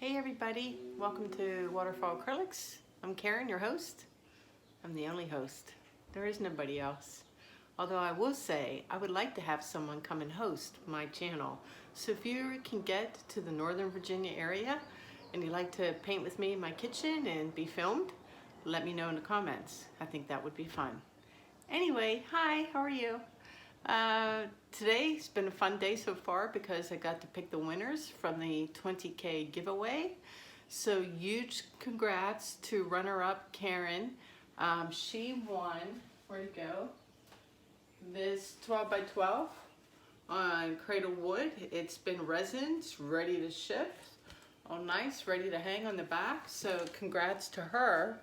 Hey everybody, welcome to Waterfall Acrylics. I'm Karen, your host. I'm the only host. There is nobody else. Although I will say, I would like to have someone come and host my channel. So if you can get to the Northern Virginia area and you'd like to paint with me in my kitchen and be filmed, let me know in the comments. I think that would be fun. Anyway, hi, how are you? Today's been a fun day so far because I got to pick the winners from the 20K giveaway. So huge congrats to runner-up Karen. She won, where'd it go? This 12 by 12 on Cradle Wood. It's been resin, it's ready to ship. All nice, ready to hang on the back. So congrats to her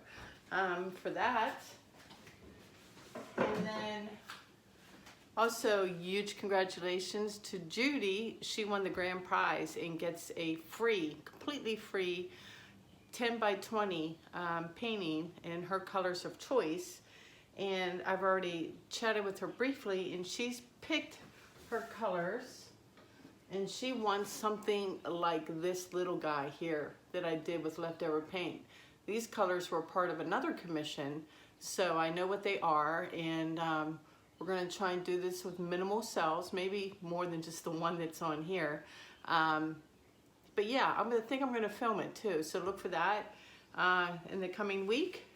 for that. And then also, huge congratulations to Judy. She won the grand prize and gets a free, completely free 10 by 20 painting in her colors of choice. And I've already chatted with her briefly and she's picked her colors and she won something like this little guy here that I did with leftover paint. These colors were part of another commission, so I know what they are, and we're going to try and do this with minimal cells, maybe more than just the one that's on here. But yeah, I think I'm going to film it too, so look for that in the coming week.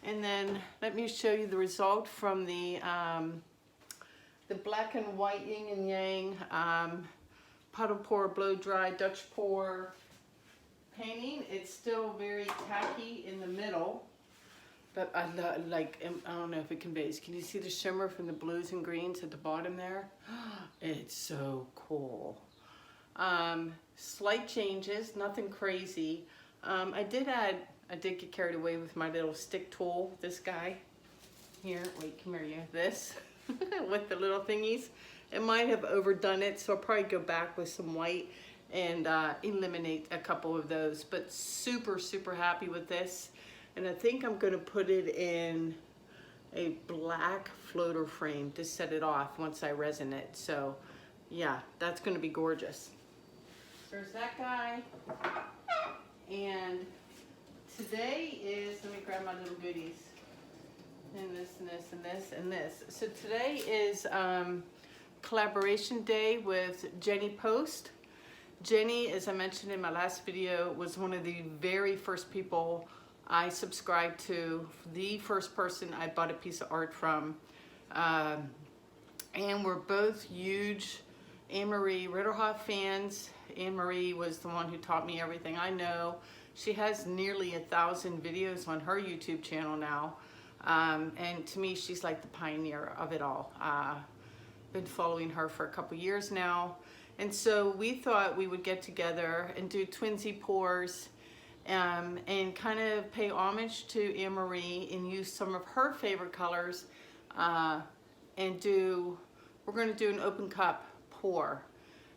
And then let me show you the result from the black and white yin and yang puddle pour, blow dry, Dutch pour painting. It's still very tacky in the middle. But I don't know if it conveys. Can you see the shimmer from the blues and greens at the bottom there? It's so cool. Slight changes, nothing crazy. I did get carried away with my little stick tool, this guy. Here, wait, come here, you. This, with the little thingies. It might have overdone it, so I'll probably go back with some white and eliminate a couple of those. But super, super happy with this. And I think I'm going to put it in a black floater frame to set it off once I resin it. So yeah, that's going to be gorgeous. There's that guy. And today is, let me grab my little goodies. And this, and this, and this, and this. So today is collaboration day with Jenny Post. Jenny, as I mentioned in my last video, was one of the very first people I subscribed to, the first person I bought a piece of art from. And we're both huge Anne-Marie Ritterhoff fans. Anne-Marie was the one who taught me everything I know. She has nearly 1,000 videos on her YouTube channel now. And to me, she's like the pioneer of it all. Been following her for a couple years now. And so we thought we would get together and do twinsy pours and kind of pay homage to Anne-Marie and use some of her favorite colors and we're going to do an open cup pour.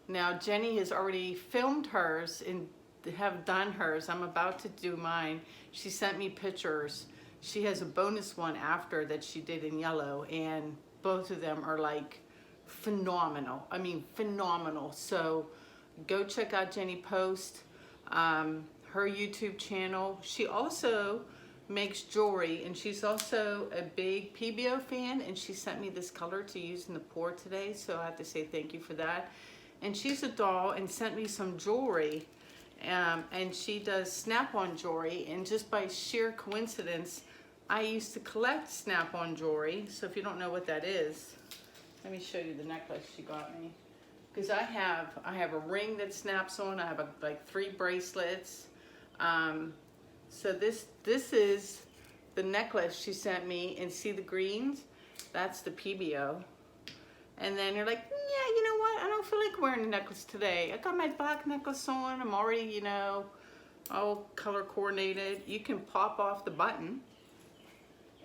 Now Jenny has already filmed hers and have done hers. I'm about to do mine. She sent me pictures. She has a bonus one after that she did in yellow, and both of them are like phenomenal. I mean, phenomenal. So go check out Jenny Post. Her YouTube channel. She also makes jewelry, and she's also a big PBO fan, and she sent me this color to use in the pour today, so I have to say thank you for that. And she's a doll and sent me some jewelry, and she does snap-on jewelry, and just by sheer coincidence I used to collect snap-on jewelry. So if you don't know what that is, let me show you the necklace she got me, because I have a ring that snaps on. I have like 3 bracelets. So this is the necklace she sent me, and see the greens? That's the PBO. And then you're like, yeah, you know what? I don't feel like wearing a necklace today. I got my black necklace on. I'm already, you know, all color coordinated. You can pop off the button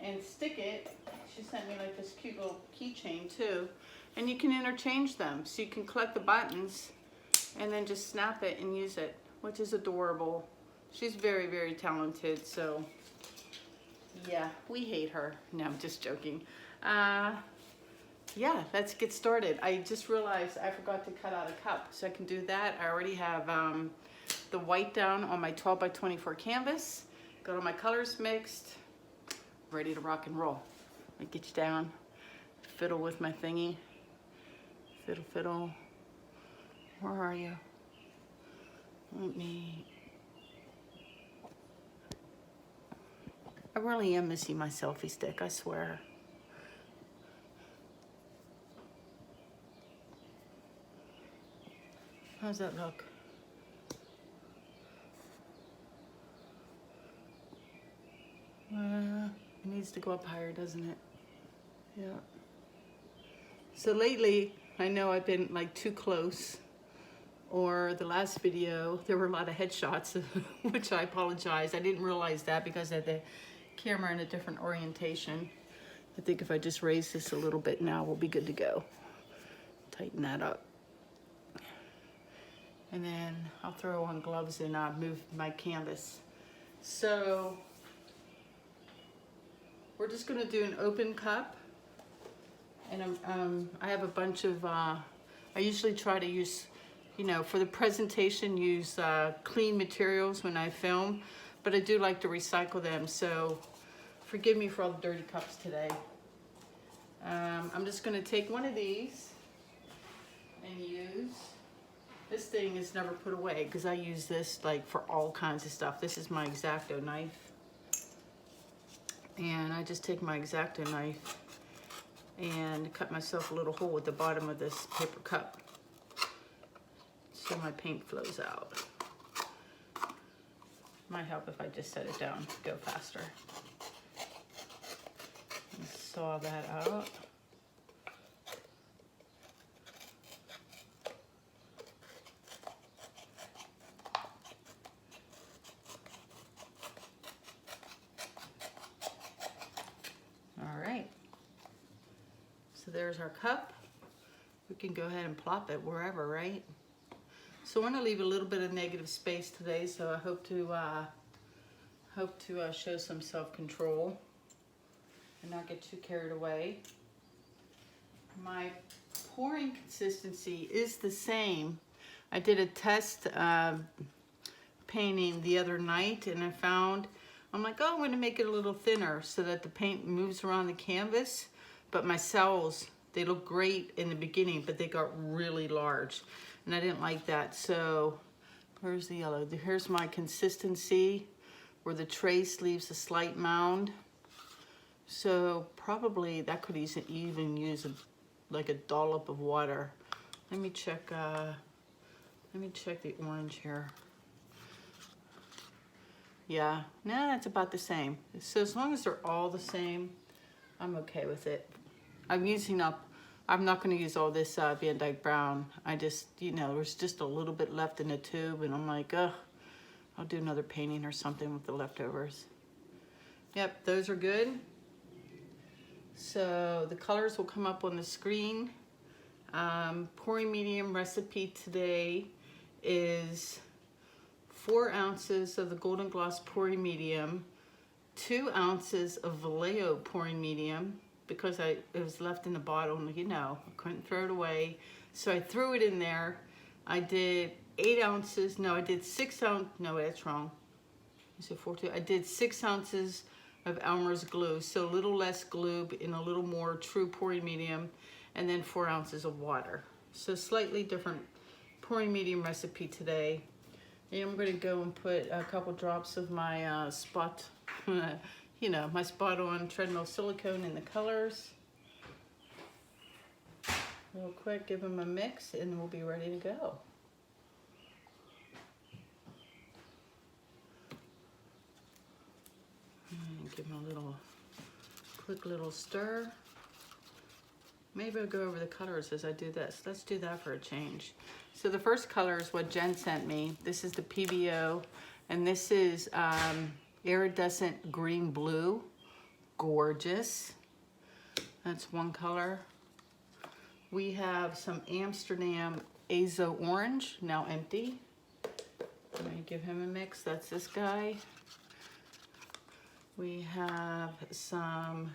and stick it. She sent me like this cute little keychain too. And you can interchange them. So you can collect the buttons and then just snap it and use it, which is adorable. She's very, very talented, so yeah, we hate her. No, I'm just joking. Yeah, let's get started. I just realized I forgot to cut out a cup, so I can do that. I already have the white down on my 12 by 24 canvas. Got all my colors mixed. Ready to rock and roll. I get you down, fiddle with my thingy. Fiddle, fiddle. Where are you? Let me... I really am missing my selfie stick, I swear. How's that look? It needs to go up higher, doesn't it? Yeah. So lately, I know I've been like too close, or the last video, there were a lot of headshots, which I apologize. I didn't realize that because I had the camera in a different orientation. I think if I just raise this a little bit now, we'll be good to go. Tighten that up. And then I'll throw on gloves and move my canvas. So we're just gonna do an open cup. And I have a bunch of, I usually try to use, you know, for the presentation, use clean materials when I film, but I do like to recycle them, so forgive me for all the dirty cups today. I'm just gonna take one of these and use, this thing is never put away because I use this like for all kinds of stuff. This is my X-Acto knife. And I just take my X-Acto knife and cut myself a little hole at the bottom of this paper cup so my paint flows out. Might help if I just set it down to go faster. And saw that out. There's our cup. We can go ahead and plop it wherever, right? So I want to leave a little bit of negative space today, so I hope to show some self-control and not get too carried away. My pouring consistency is the same. I did a test painting the other night, and I'm like, oh, I'm going to make it a little thinner so that the paint moves around the canvas. But my cells, they look great in the beginning, but they got really large. And I didn't like that. So where's the yellow? Here's my consistency where the trace leaves a slight mound. So probably that could even use like a dollop of water. Let me check the orange here. Yeah, nah, it's about the same. So as long as they're all the same, I'm okay with it. I'm not going to use all this Van Dyke Brown. I just, you know, there's just a little bit left in the tube, and I'm like, ugh, I'll do another painting or something with the leftovers. Yep, those are good. So the colors will come up on the screen. Pouring medium recipe today is 4 ounces of the Golden Gloss pouring medium, 2 ounces of Vallejo pouring medium, because it was left in the bottle, you know, I couldn't throw it away. So I threw it in there. I did 8 ounces, no, I did 6 ounces, no, that's wrong. I said 4, 2. I did 6 ounces of Elmer's glue, so a little less glue in a little more true pouring medium, and then 4 ounces of water. So slightly different pouring medium recipe today. And I'm gonna go and put a couple drops of my spot, you know, my spot on treadmill silicone in the colors. Real quick, give them a mix and we'll be ready to go. And give them a little, quick little stir. Maybe I'll go over the colors as I do this. Let's do that for a change. So the first color is what Jen sent me. This is the PBO, and this is iridescent green blue. Gorgeous. That's one color. We have some Amsterdam Azo Orange, now empty. I'm gonna give him a mix. That's this guy. We have some,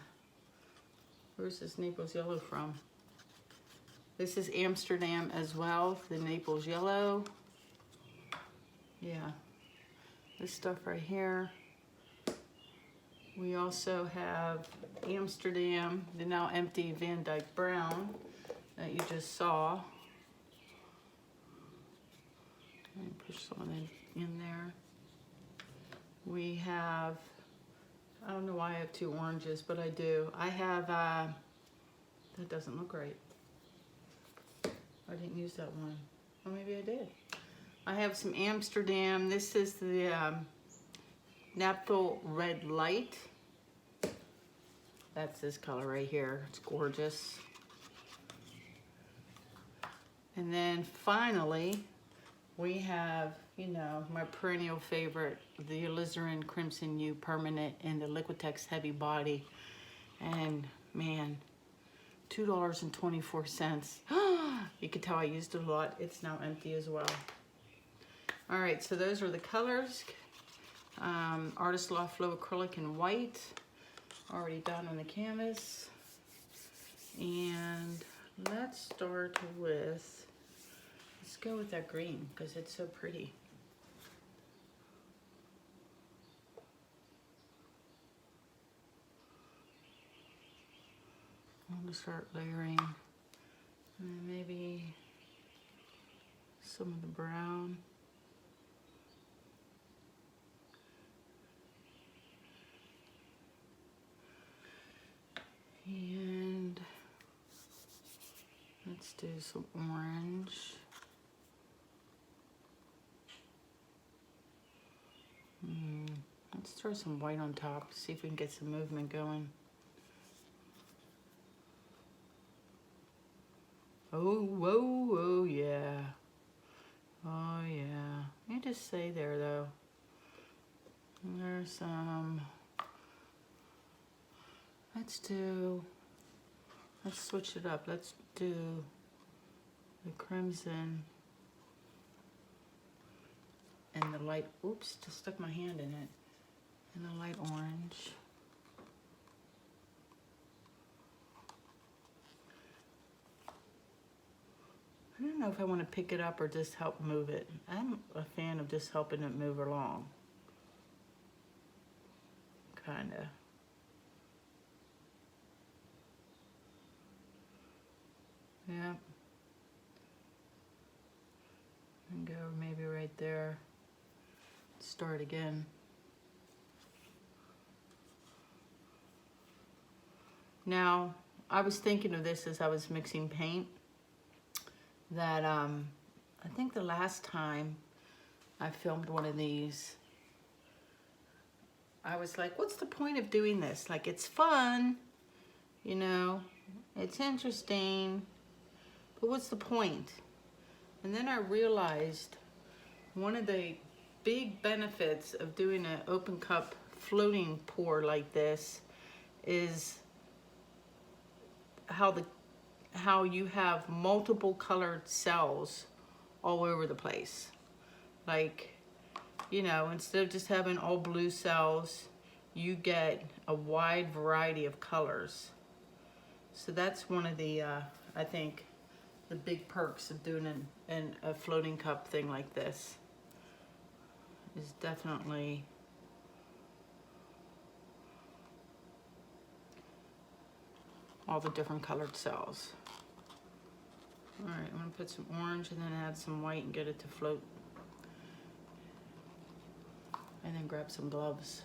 where's this Naples Yellow from? This is Amsterdam as well, the Naples Yellow. Yeah, this stuff right here. We also have Amsterdam, the now empty Van Dyke Brown that you just saw. Let me push some of that in there. We have, I don't know why I have two oranges, but I do. I have, that doesn't look right. I didn't use that one. Oh, maybe I did. I have some Amsterdam. This is the Naphtha Red Light. That's this color right here. It's gorgeous. And then finally, we have, you know, my perennial favorite, the Alizarin Crimson U Permanent in the Liquitex Heavy Body. And man, $2.24. You can tell I used it a lot. It's now empty as well. All right, so those are the colors. Artist Loft Fluid Acrylic in white, already done on the canvas. And let's start with, let's go with that green because it's so pretty. I'm gonna start layering, and maybe some of the brown. And let's do some orange. Let's throw some white on top, see if we can get some movement going. Oh, whoa, oh yeah. Oh yeah. You just stay there though. And there's some, let's switch it up. Let's do the crimson and the light, oops, just stuck my hand in it, and the light orange. I don't know if I want to pick it up or just help move it. I'm a fan of just helping it move along. Kinda. Yep. And go maybe right there. Start again. Now, I was thinking of this as I was mixing paint, that I think the last time I filmed one of these, I was like, what's the point of doing this? Like, it's fun, you know, it's interesting, but what's the point? And then I realized one of the big benefits of doing an open cup floating pour like this is how you have multiple colored cells all over the place. Like, you know, instead of just having all blue cells, you get a wide variety of colors. So that's one of the, I think, the big perks of doing a floating cup thing like this. Is definitely all the different colored cells. All right, I'm gonna put some orange and then add some white and get it to float. And then grab some gloves.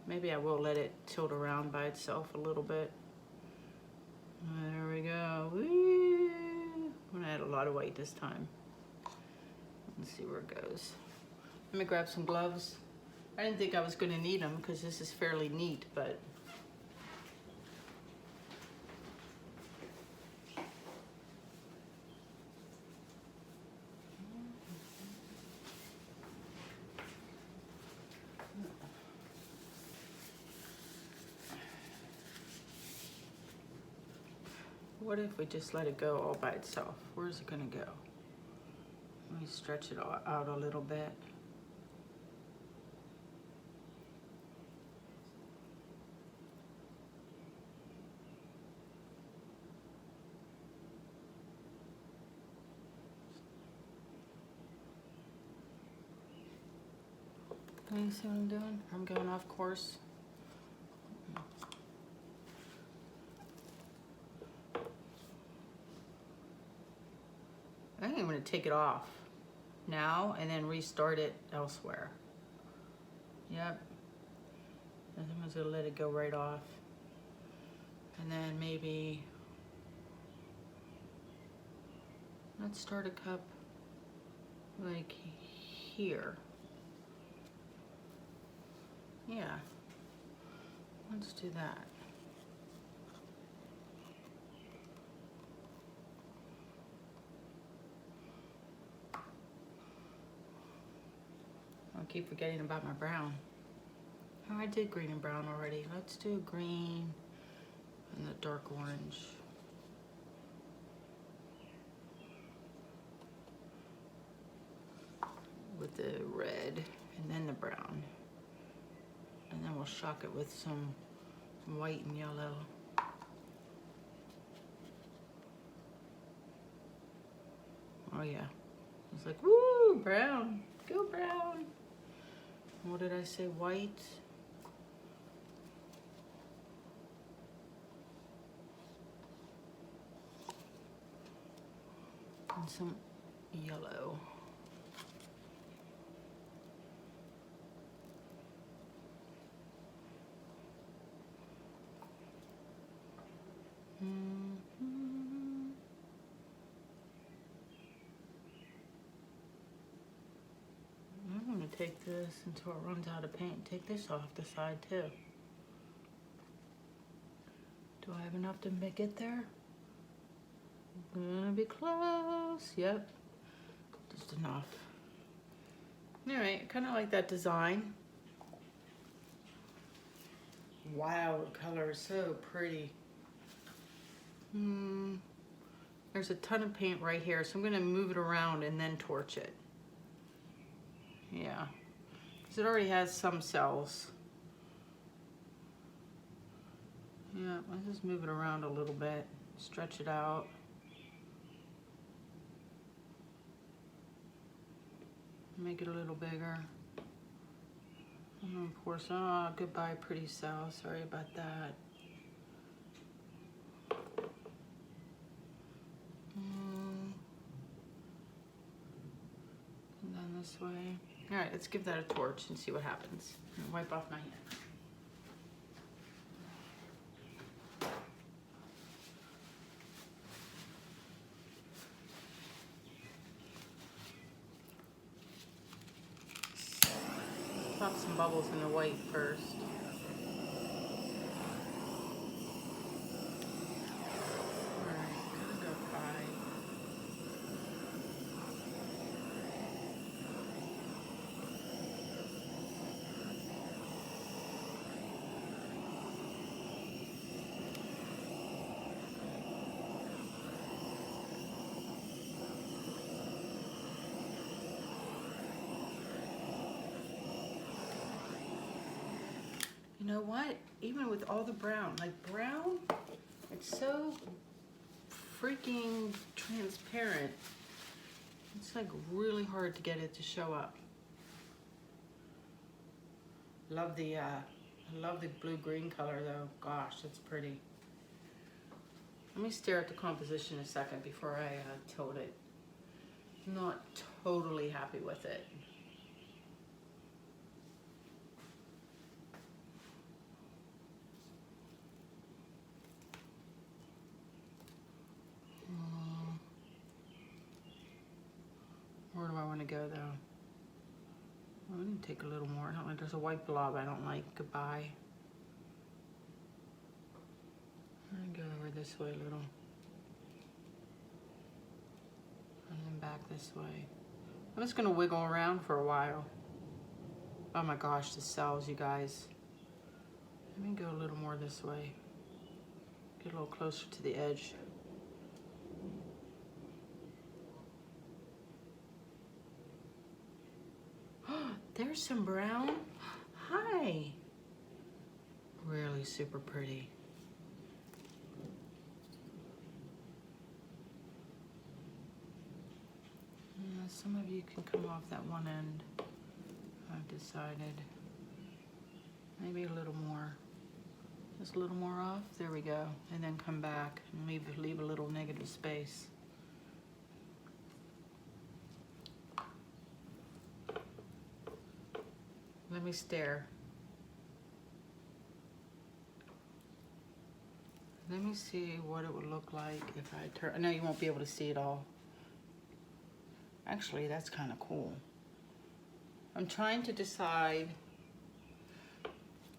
Maybe I will let it tilt around by itself a little bit. There we go. Woo! I'm gonna add a lot of white this time. Let's see where it goes. Let me grab some gloves. I didn't think I was gonna need them because this is fairly neat, but what if we just let it go all by itself? Where's it gonna go? Let me stretch it out a little bit. You see what I'm doing? I'm going off course. I think I'm going to take it off now and then restart it elsewhere. Yep. I think I'm just going to let it go right off. And then maybe, let's start a cup like here. Yeah. Let's do that. I keep forgetting about my brown. Oh, I did green and brown already. Let's do green and the dark orange. With the red and then the brown. And then we'll shock it with some white and yellow. Oh yeah. It's like, woo, brown. Go brown. What did I say? White. And some yellow. I'm going to take this until it runs out of paint. Take this off the side too. Do I have enough to get there? Gonna be close. Yep. Just enough. Alright, kind of like that design. Wow, the color is so pretty. There's a ton of paint right here, so I'm going to move it around and then torch it. Yeah, because it already has some cells. Yeah, let's just move it around a little bit, stretch it out. Make it a little bigger. And then pour some, oh, goodbye pretty cell, sorry about that. And then this way. All right, let's give that a torch and see what happens. And wipe off my hand. Pop some bubbles in the white first. You know what? Even with all the brown, like brown, it's so freaking transparent. It's like really hard to get it to show up. Love the, I love the blue-green color though. Gosh, that's pretty. Let me stare at the composition a second before I tilt it. I'm not totally happy with it. Where do I want to go though? I'm going to take a little more. I don't like, there's a white blob I don't like. Goodbye. I'm going to go over this way a little. And then back this way. I'm just going to wiggle around for a while. Oh my gosh, the cells, you guys. Let me go a little more this way. Get a little closer to the edge. There's some brown. Hi. Really super pretty. Yeah, some of you can come off that one end. I've decided maybe a little more. Just a little more off. There we go. And then come back and leave a little negative space. Let me stare. Let me see what it would look like if I turn. I know you won't be able to see it all. Actually, that's kind of cool. I'm trying to decide.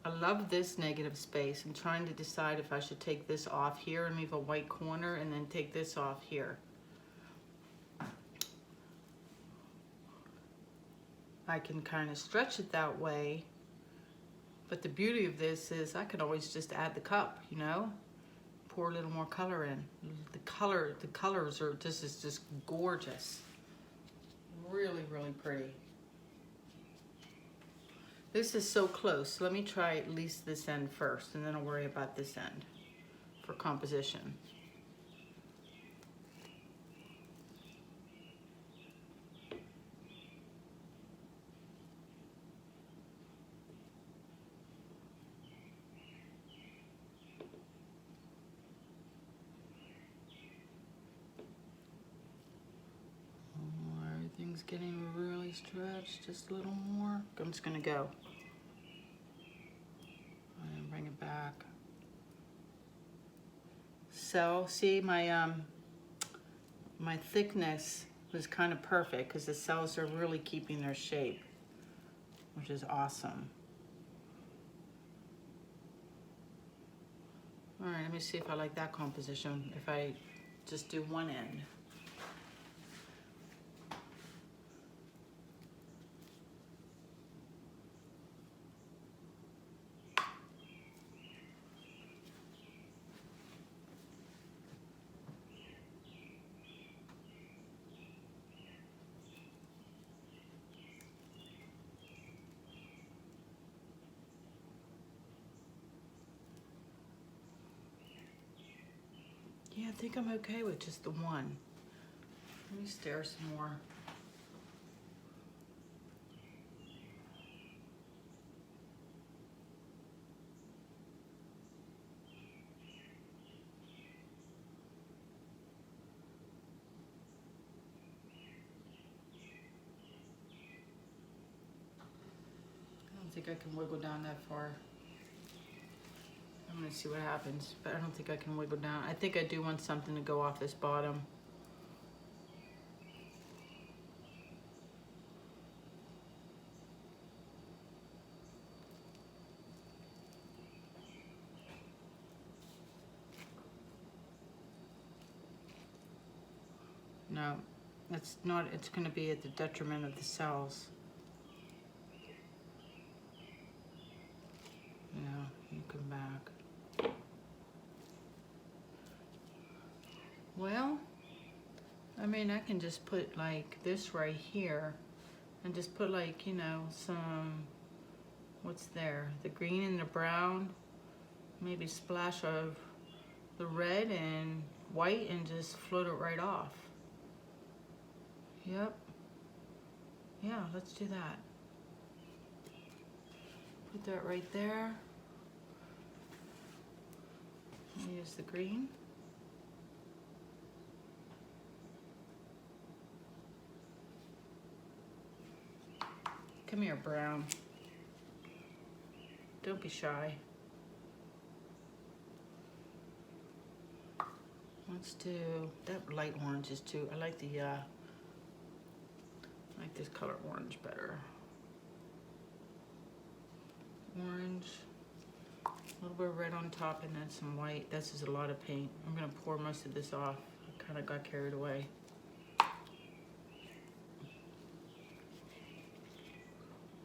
I love this negative space. I'm trying to decide if I should take this off here and leave a white corner and then take this off here. I can kind of stretch it that way, but the beauty of this is I could always just add the cup, you know, pour a little more color in. The colors are, this is just gorgeous. Really, really pretty. This is so close. Let me try at least this end first, and then I'll worry about this end for composition. Everything's getting really stretched, just a little more. I'm just gonna go. And bring it back. So, see my my thickness was kind of perfect because the cells are really keeping their shape, which is awesome. All right, let me see if I like that composition, if I just do one end. Yeah, I think I'm okay with just the one. Let me stare some more. I don't think I can wiggle down that far. I'm gonna see what happens, but I don't think I can wiggle down. I think I do want something to go off this bottom. No, that's not, it's gonna be at the detriment of the cells. Yeah, you come back. Well, I mean, I can just put like this right here and just put like, you know, some, what's there? The green and the brown, maybe splash of the red and white and just float it right off. Yep. Yeah, let's do that. Put that right there. Use the green. Come here, brown. Don't be shy. Let's do that light orange is too. I like the I like this color orange better. Orange, a little bit of red on top, and then some white. This is a lot of paint. I'm gonna pour most of this off. I kind of got carried away.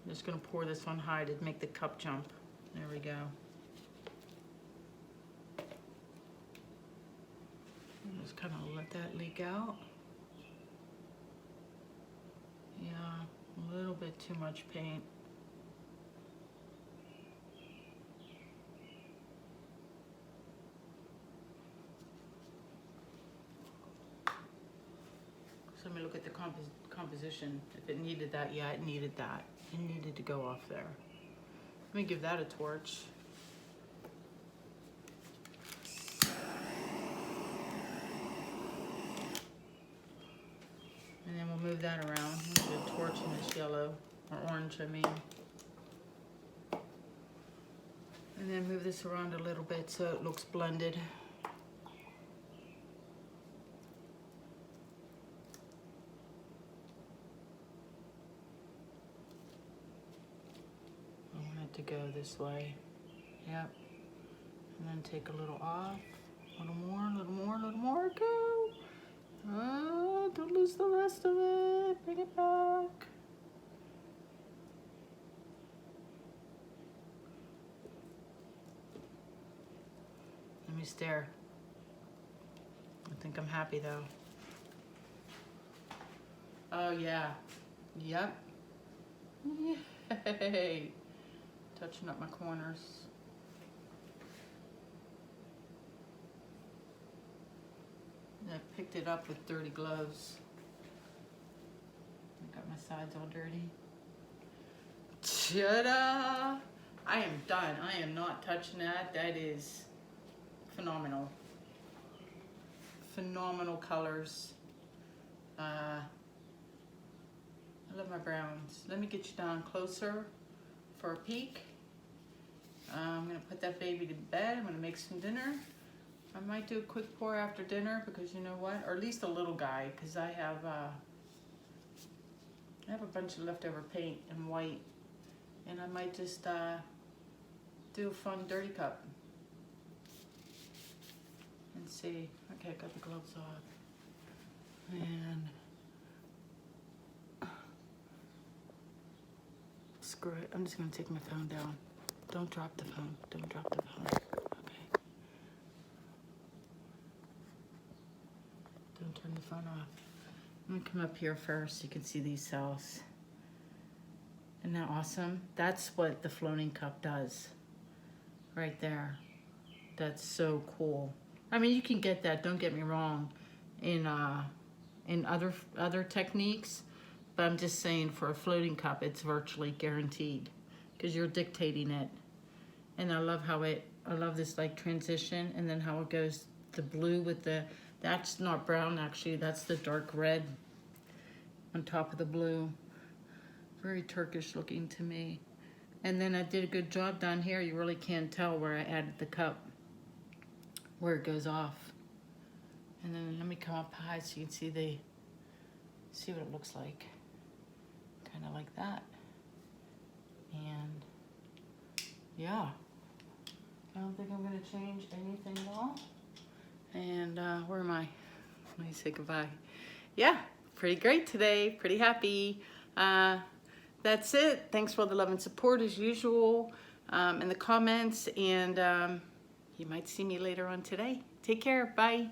I'm just gonna pour this on high to make the cup jump. There we go. Just kind of let that leak out. Yeah, a little bit too much paint. So I'm gonna look at the composition. If it needed that, yeah, it needed that. It needed to go off there. Let me give that a torch. And then we'll move that around. We'll do a torch in this yellow, or orange, I mean. And then move this around a little bit so it looks blended. I want it to go this way. Yep. And then take a little off. A little more, a little more, a little more. Go! Oh, don't lose the rest of it. Bring it back. Let me stare. I think I'm happy though. Oh yeah. Yep. Yay. Touching up my corners. I picked it up with dirty gloves. I got my sides all dirty. Ta-da! I am done. I am not touching that. That is phenomenal. Phenomenal colors. I love my browns. Let me get you down closer for a peek. I'm gonna put that baby to bed. I'm gonna make some dinner. I might do a quick pour after dinner because you know what? Or at least a little guy, because I have a bunch of leftover paint and white, and I might just do a fun dirty cup and see. Okay, I got the gloves off, and screw it. I'm just gonna take my phone down. Don't drop the phone. Don't drop the phone. Turn the phone off. I'm gonna come up here first so you can see these cells. Isn't that awesome? That's what the floating cup does. Right there. That's so cool. I mean, you can get that, don't get me wrong, in other techniques, but I'm just saying for a floating cup, it's virtually guaranteed because you're dictating it. And I love how I love this like transition, and then how it goes, the blue with the, that's not brown actually, that's the dark red on top of the blue. Very Turkish looking to me. And then I did a good job down here. You really can't tell where I added the cup, where it goes off. And then let me come up high so you can see what it looks like. Kind of like that. And yeah, I don't think I'm gonna change anything at all. And where am I? Let me say goodbye. Yeah, pretty great today, pretty happy. That's it. Thanks for all the love and support as usual in the comments, and you might see me later on today. Take care, bye.